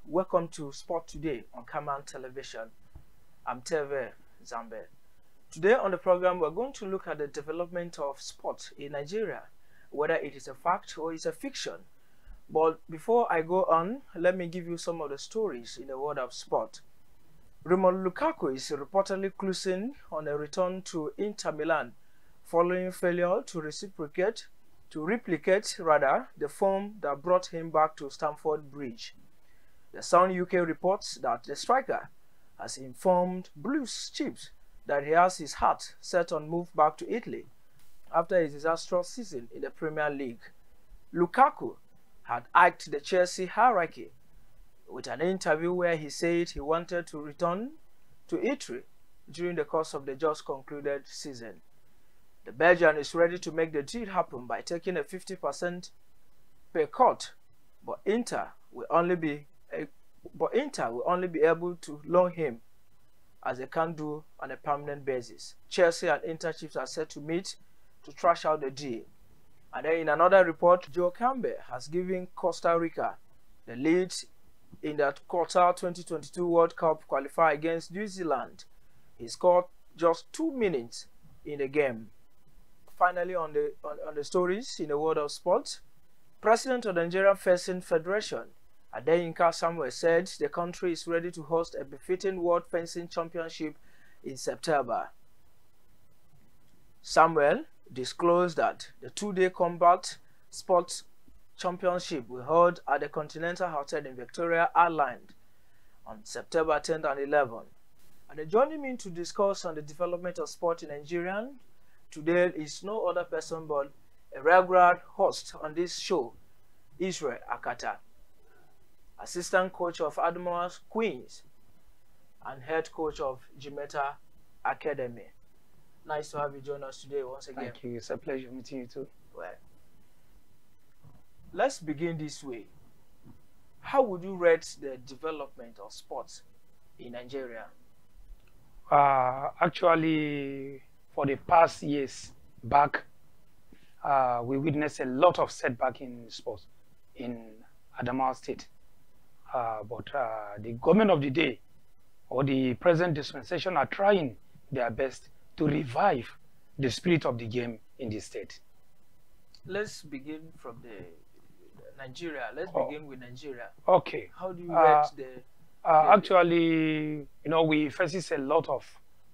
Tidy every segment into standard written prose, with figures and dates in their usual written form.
Welcome to Sport Today on Kaman Television. I'm Teve Zambe. Today on the program, we're going to look at the development of sport in Nigeria, whether it is a fact or it's a fiction. But before I go on, let me give you some of the stories in the world of sport. Romelu Lukaku is reportedly closing on a return to Inter Milan following failure to replicate the form that brought him back to Stamford Bridge. The Sun UK reports that the striker has informed Blues chiefs that he has his heart set on move back to Italy after a disastrous season in the Premier League. Lukaku had hiked the Chelsea hierarchy with an interview where he said he wanted to return to Italy during the course of the just concluded season. The Belgian is ready to make the deal happen by taking a 50% pay cut, but Inter will only be able to loan him, as they can't do on a permanent basis. Chelsea and Inter chiefs are set to meet to thrash out the deal. And then in another report, Joe Campbell has given Costa Rica the lead in that Qatar 2022 World Cup qualifier against New Zealand. He scored just 2 minutes in the game. Finally, on the stories in the world of sports, President of the Nigerian Fencing Federation, Adeyinka Samuel, said the country is ready to host a befitting World Fencing Championship in September. Samuel disclosed that the 2-day combat sports championship will hold at the Continental Hotel in Victoria Island on September 10th and 11th. And joining me to discuss on the development of sport in Nigeria today is no other person but a regular host on this show, Israel Akata, assistant coach of Admirals Queens and head coach of Jimeta Academy. Nice to have you join us today once again. Thank you. It's a pleasure meeting you too. Well, let's begin this way. How would you rate the development of sports in Nigeria? Actually, for the past years back, we witnessed a lot of setback in sports in Adamawa State. But the government of the day or the present dispensation are trying their best to revive the spirit of the game in the state. Let's begin from Nigeria. Let's begin with Nigeria. Okay. How do you rate actually, you know, we faces a lot of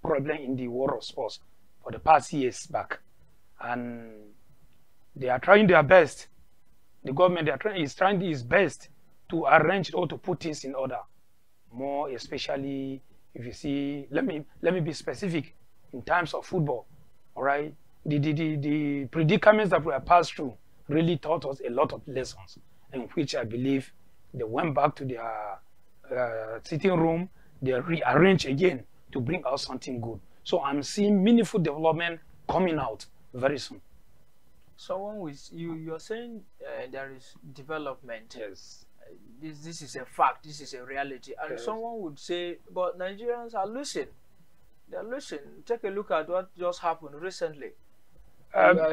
problem in the world of sports for the past years back, and they are trying their best. The government is trying its best to arrange or to put things in order. More especially, if you see, let me be specific in terms of football. All right, the predicaments that we have passed through really taught us a lot of lessons, in which I believe they went back to their sitting room, they rearranged again to bring out something good. So I'm seeing meaningful development coming out very soon. Someone with you're saying there is development. Yes. This is a fact. This is a reality. And yes. Someone would say, but Nigerians are losing. They're losing. Take a look at what just happened recently.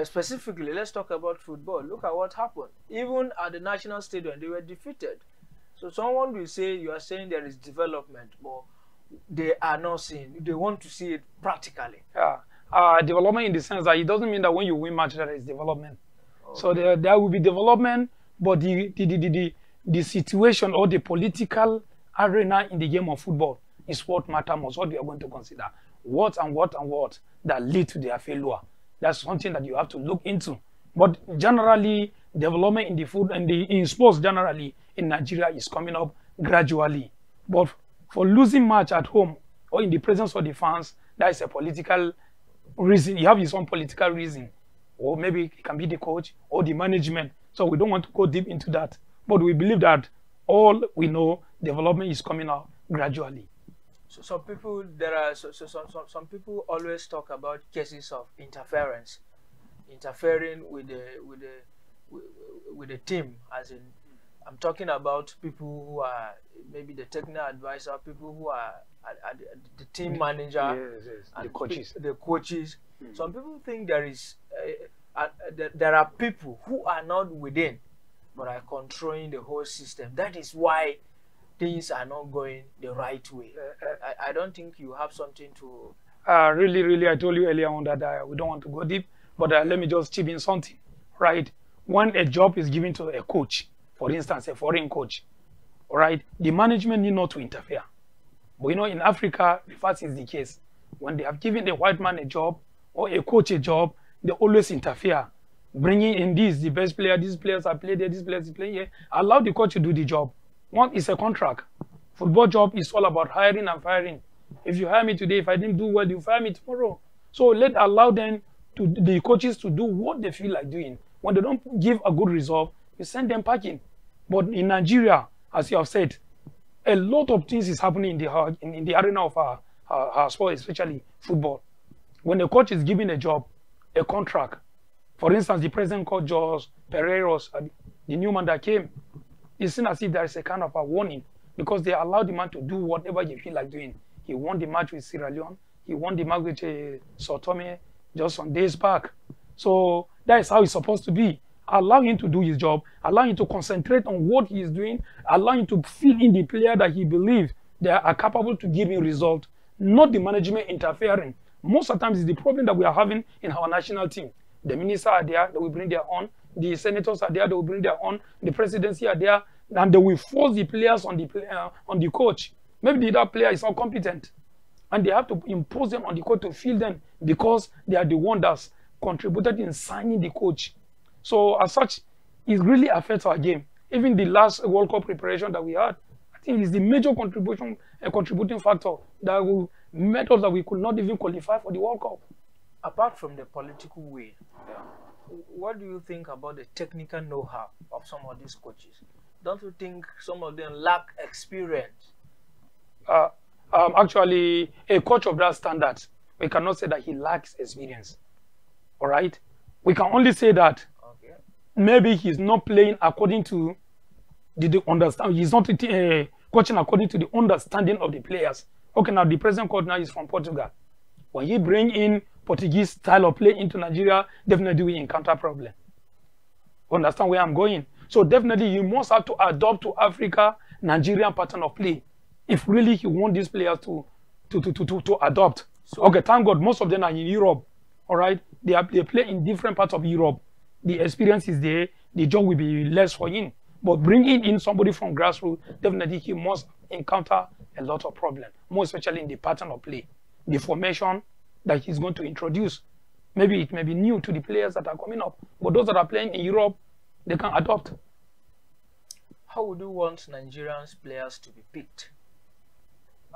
Specifically, let's talk about football. Look at what happened. Even at the national stadium, they were defeated. So someone will say, you are saying there is development, but they are not seeing. They want to see it practically. Yeah. Development in the sense that it doesn't mean that when you win match there is development. Okay. So there will be development, but the situation or the political arena in the game of football is what matters most. What we are going to consider. What that lead to their failure. That's something that you have to look into. But generally, development in the food and in sports generally in Nigeria is coming up gradually. But for losing match at home or in the presence of the fans, that is a political reason. You have your own political reason, or maybe it can be the coach or the management. So we don't want to go deep into that. But we believe that all we know, development is coming out gradually. So some people, some people always talk about cases of interference, interfering with the team. As in, I'm talking about people who are maybe the technical advisor, people who are the team manager, yes. And the coaches. Some people think there is there are people who are not within, but are controlling the whole system. That is why things are not going the right way. I don't think you have something to... Really, I told you earlier on that we don't want to go deep, but let me just chip in something, right? When a job is given to a coach, for instance, a foreign coach, all right, the management need not to interfere. But you know, in Africa, reverse is the case. When they have given a white man a job or a coach a job, they always interfere, bringing in the best player, these players are played there, these players are playing here. Allow the coach to do the job. One is a contract. Football job is all about hiring and firing. If you hire me today, if I didn't do well, you fire me tomorrow. So allow them the coaches to do what they feel like doing. When they don't give a good result, you send them packing. But in Nigeria, as you have said, a lot of things is happening in the arena of our sport, especially football. When a coach is given a job, a contract, for instance, the present coach, Jose Pereiros, the new man that came, it's seen as if there is a kind of a warning because they allow the man to do whatever he feel like doing. He won the match with Sierra Leone. He won the match with Sao Tome just some days back. So that is how it's supposed to be. Allow him to do his job. Allow him to concentrate on what he is doing. Allow him to fill in the player that he believes they are capable to give him result. Not the management interfering. Most of the times, it's the problem that we are having in our national team. The ministers are there, they will bring their own. The senators are there, they will bring their own. The presidency are there, and they will force the players on the coach. Maybe that player is not competent, and they have to impose them on the coach to fill them because they are the one that's contributed in signing the coach. So as such, it really affects our game. Even the last World Cup preparation that we had, I think is the major contributing factor that made us that we could not even qualify for the World Cup. Apart from the political way, what do you think about the technical know-how of some of these coaches? Don't you think some of them lack experience? Actually, a coach of that standard, we cannot say that he lacks experience. All right? We can only say that maybe he's not playing according to the understanding. He's not coaching according to the understanding of the players. Okay, now the present coach now is from Portugal. When he bring in Portuguese style of play into Nigeria, definitely we encounter problem. Understand where I'm going? So definitely you must have to adopt to Africa Nigerian pattern of play if really you want these players to adopt. So, okay, thank God most of them are in Europe. All right, they play in different parts of Europe. The experience is there. The job will be less for him. But bringing in somebody from grassroots, definitely he must encounter a lot of problems, more especially in the pattern of play, the formation that he's going to introduce. Maybe it may be new to the players that are coming up, but those that are playing in Europe, they can adopt. How would you want Nigerian players to be picked?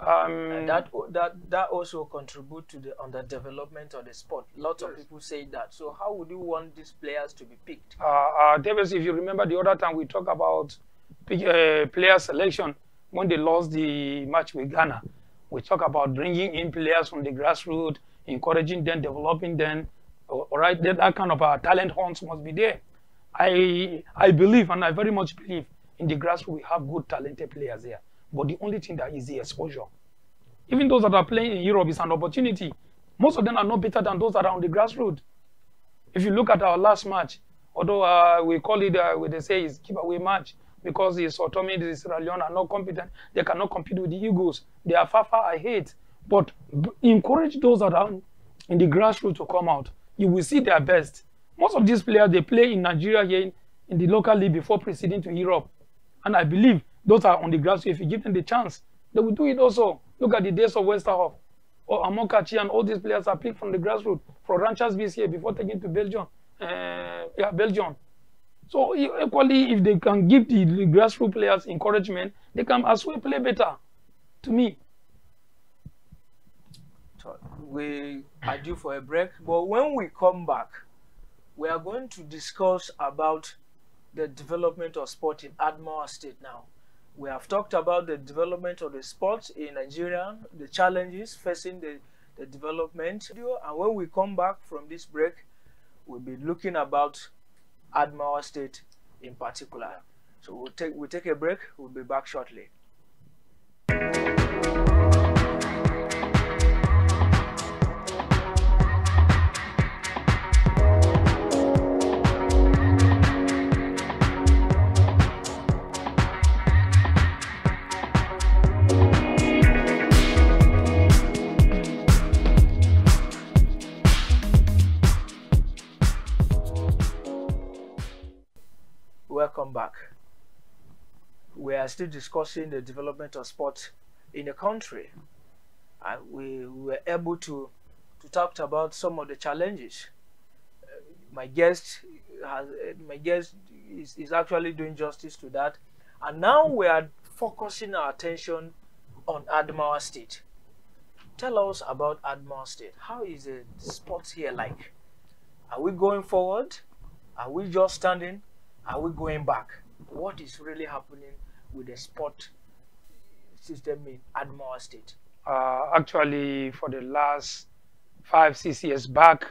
And that also contribute to the underdevelopment of the sport. Lots of people say that. So how would you want these players to be picked? Davis, if you remember the other time we talked about player selection when they lost the match with Ghana, we talk about bringing in players from the grassroots, encouraging them, developing them. All right, that kind of talent hunts must be there. I believe, and I very much believe, in the grassroots we have good talented players there. But the only thing that is the exposure. Even those that are playing in Europe is an opportunity. Most of them are not better than those that are on the grassroots. If you look at our last match, although we call it, they say it's giveaway match, because the Sao Tome and Sierra Leone are not competent, they cannot compete with the Eagles. They are far ahead. But encourage those that are in the grassroots to come out. You will see their best. Most of these players, they play in Nigeria here in the local league before proceeding to Europe. And I believe those are on the grassroots. If you give them the chance, they will do it also. Look at the days of Westerhoff or Amokachi, and all these players are picked from the grassroots for Ranchers BCA before taking to Belgium. Belgium. So equally, if they can give the grassroots players encouragement, they can as well play better, to me. So we are due for a break, but when we come back, we are going to discuss about the development of sport in Adamawa State now. We have talked about the development of the sports in Nigeria, the challenges facing the development. And when we come back from this break, we'll be looking about Adamawa State in particular. So we'll take a break. We'll be back shortly. welcome back. We are still discussing the development of sport in the country. We were able to talk about some of the challenges. My guest is actually doing justice to that. And now we are focusing our attention on Adamawa State. Tell us about Adamawa State. How is the sport here like? Are we going forward? Are we just standing? Are we going back? What is really happening with the sport system in Adamawa State? Actually, for the last 5-6 years back,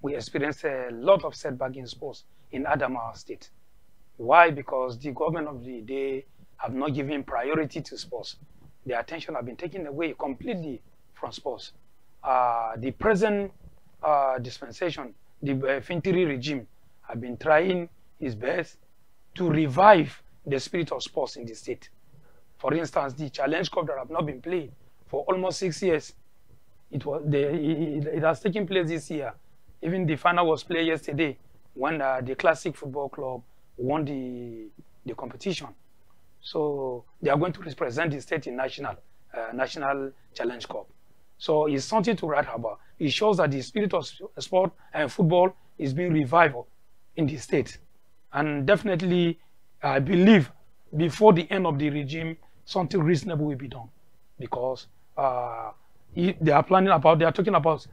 we experienced a lot of setback in sports in Adamawa State. Why? Because the government of the day have not given priority to sports. Their attention have been taken away completely from sports. The present dispensation, the Fintiri regime, have been trying his best to revive the spirit of sports in the state. For instance, the Challenge Cup that have not been played for almost 6 years, it has taken place this year. Even the final was played yesterday when the Classic Football Club won the competition. So they are going to represent the state in national Challenge Cup. So it's something to write about. It shows that the spirit of sport and football is being revived in the state. And definitely, I believe before the end of the regime, something reasonable will be done. Because they are talking about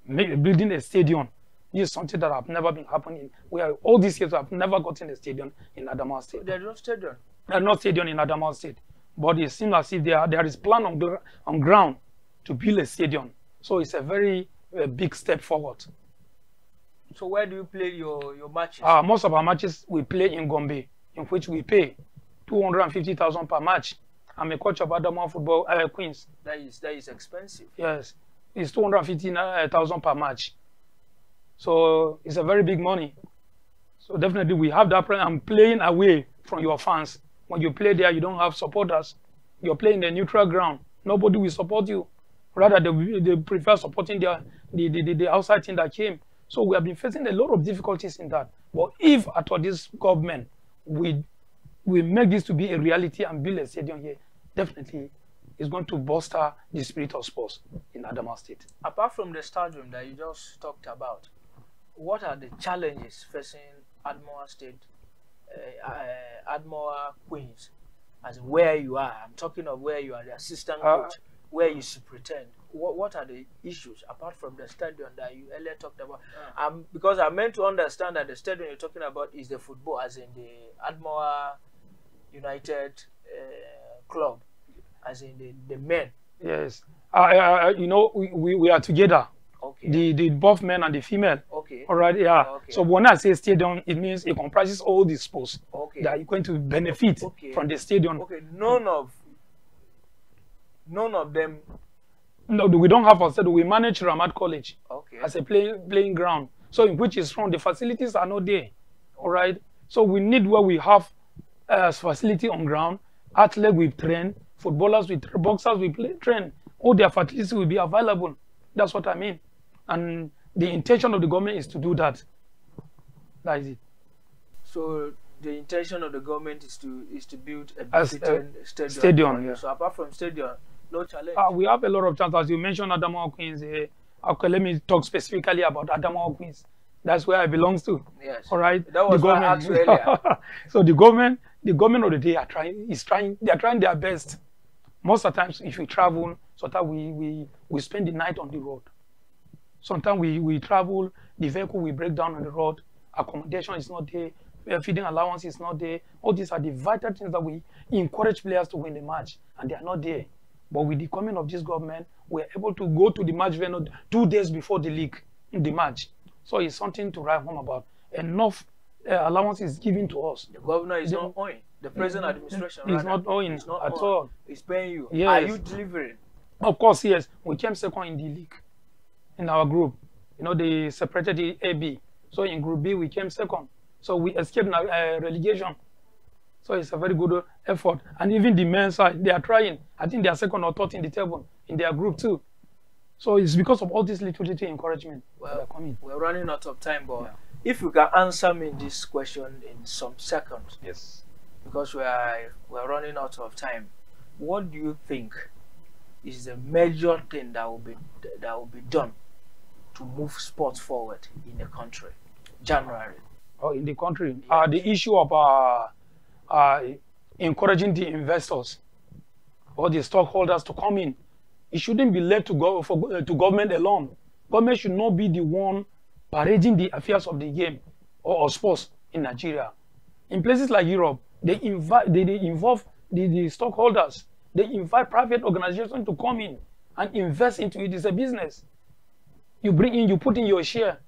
building a stadium. This is something that have never been happening. All these years, I've never gotten a stadium in Adamawa State. There's no stadium? There's no stadium in Adamawa State. But it seems as if there is plan on ground to build a stadium. So it's a very big step forward. So where do you play your matches? Most of our matches we play in Gombe, in which we pay 250,000 per match. I'm a coach of Adamawa Football Queens. That is expensive. Yes, it's 250,000 per match. So it's a very big money. So definitely we have that problem. I'm playing away from your fans. When you play there, you don't have supporters. You're playing the neutral ground. Nobody will support you. Rather, they prefer supporting the outside team that came. So we have been facing a lot of difficulties in that. But if at all this government we make this to be a reality and build a stadium here, definitely it's going to bolster the spirit of sports in Adamawa State. Apart from the stadium that you just talked about, what are the challenges facing Adamawa State, Adamawa Queens, as where you are? I'm talking of where you are the assistant coach, where you superintend. What are the issues apart from the stadium that you earlier talked about? Because I meant to understand that the stadium you're talking about is the football, as in the Adamawa United club, as in the men. Yes. You know, we are together. Okay. The both men and the female. Okay. All right. Yeah. Okay. So when I say stadium, it means it comprises all the sports that are going to benefit from the stadium. Okay. None of them. No, we don't have a stadium. We manage Ramat College as a playing ground. So in which is from the facilities are not there. All right. So we need where we have facility on ground. Athletes we train, footballers we train, boxers we train. All their facilities will be available. That's what I mean. And the intention of the government is to do that. That is it. So the intention of the government is to build a stadium. Yeah. So apart from stadium, no challenge. We have a lot of challenges. As you mentioned, Adamawa Queens. Okay, let me talk specifically about Adamawa Queens. That's where I belong to. Yes. All right. That was what I asked earlier. So the government of the day are trying their best. Most of the times, if we travel, sometimes we spend the night on the road. Sometimes we travel, the vehicle will break down on the road, accommodation is not there, feeding allowance is not there. All these are the vital things that we encourage players to win the match, and they are not there. But with the coming of this government, we're able to go to the match venue 2 days before the match. So it's something to write home about. Enough allowance is given to us. The governor is not owing. The present administration is not owing at all. It's paying you. Yes. Are you delivering? Of course, yes. We came second in the league, in our group. You know, they separated the AB. So in Group B, we came second. So we escaped relegation. So it's a very good effort. And even the men's side, they are trying. I think they are second or third in the table in their group too. So it's because of all this little encouragement. Well, we're running out of time, but if you can answer me this question in some seconds, Yes. because we're running out of time, what do you think is the major thing that will be done to move sports forward in the country? January. Oh, in the country, the issue of encouraging the investors or the stockholders to come in, it shouldn't be left to government alone. Government should not be the one parading the affairs of the game or sports in Nigeria. In places like Europe, they involve the stockholders. They invite private organizations to come in and invest into it. It's a business. You bring in, you put in your share.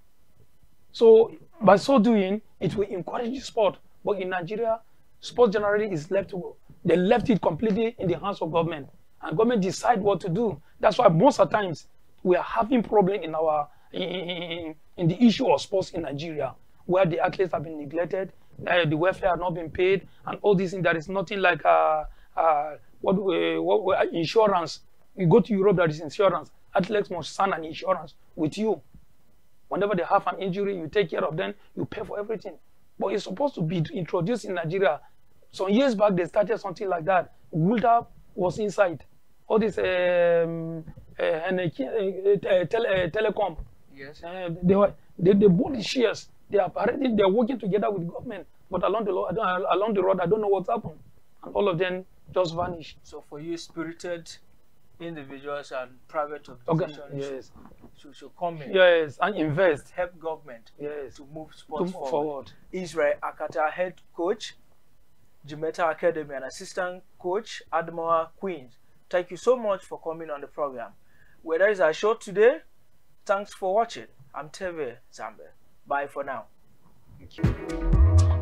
So by so doing, it will encourage the sport. But in Nigeria, sport generally is left to go. They left it completely in the hands of government, and government decide what to do. That's why most of the times we are having problem in our in the issue of sports in Nigeria, where the athletes have been neglected, the welfare have not been paid, and all these things. There is nothing like insurance. You go to Europe, there is insurance. Athletes must sign an insurance with you. Whenever they have an injury, you take care of them, you pay for everything. But it's supposed to be introduced in Nigeria. Some years back, they started something like that. Wilder was inside. All this telecom. Yes. They bought the shares. They're working together with government. But along the road, I don't know what's happened. And all of them just vanished. So for you, spirited individuals and private organizations should come in. Yes, and invest. Help government to move sports forward. Israel Akata, head coach, Jimeta Academy, and assistant coach, Admoa Queens. Thank you so much for coming on the program. Well, that is our show today. Thanks for watching. I'm Teve Zambe. Bye for now. Thank you.